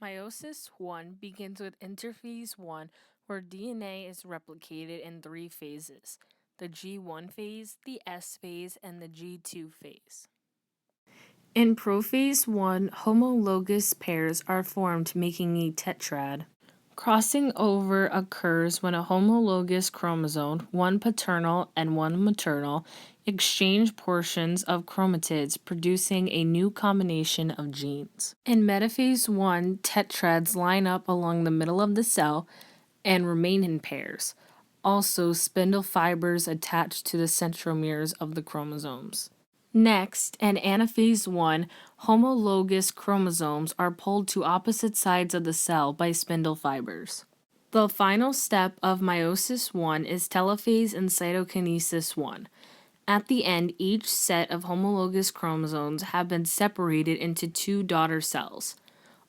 Meiosis 1 begins with interphase 1, where DNA is replicated in three phases: the G1 phase, the S phase, and the G2 phase. In prophase 1, homologous pairs are formed, making a tetrad. Crossing over occurs when a homologous chromosome, one paternal and one maternal, exchange portions of chromatids, producing a new combination of genes. In metaphase 1, tetrads line up along the middle of the cell and remain in pairs. Also, spindle fibers attach to the centromeres of the chromosomes. Next, in anaphase 1, homologous chromosomes are pulled to opposite sides of the cell by spindle fibers. The final step of meiosis 1 is telophase and cytokinesis 1. At the end, each set of homologous chromosomes have been separated into two daughter cells.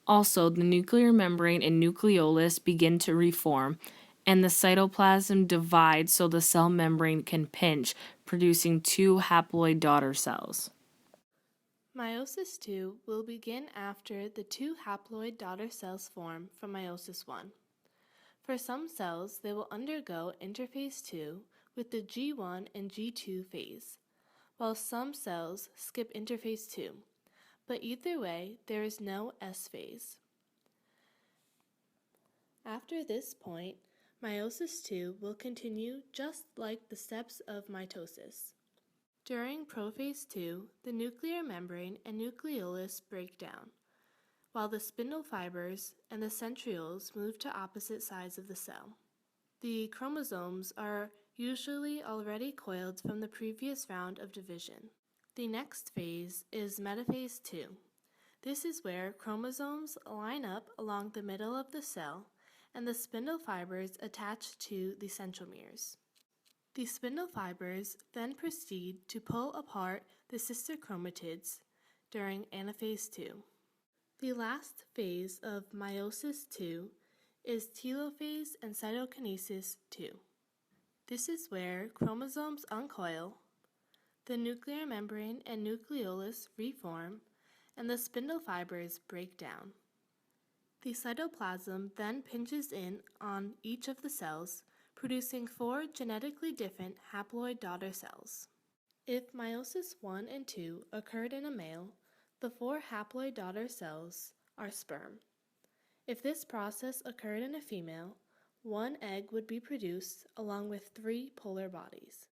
Also, the nuclear membrane and nucleolus begin to reform, and the cytoplasm divides so the cell membrane can pinch, producing two haploid daughter cells. Meiosis II will begin after the two haploid daughter cells form from meiosis I. For some cells, they will undergo interphase II with the G1 and G2 phase, while some cells skip interphase II, but either way, there is no S phase. After this point, meiosis II will continue just like the steps of mitosis. During prophase II, the nuclear membrane and nucleolus break down, while the spindle fibers and the centrioles move to opposite sides of the cell. The chromosomes are usually already coiled from the previous round of division. The next phase is metaphase II. This is where chromosomes line up along the middle of the cell and the spindle fibers attach to the centromeres. The spindle fibers then proceed to pull apart the sister chromatids during anaphase II. The last phase of meiosis II is telophase and cytokinesis II. This is where chromosomes uncoil, the nuclear membrane and nucleolus reform, and the spindle fibers break down. The cytoplasm then pinches in on each of the cells, producing four genetically different haploid daughter cells. If meiosis I and II occurred in a male, the four haploid daughter cells are sperm. If this process occurred in a female, one egg would be produced along with three polar bodies.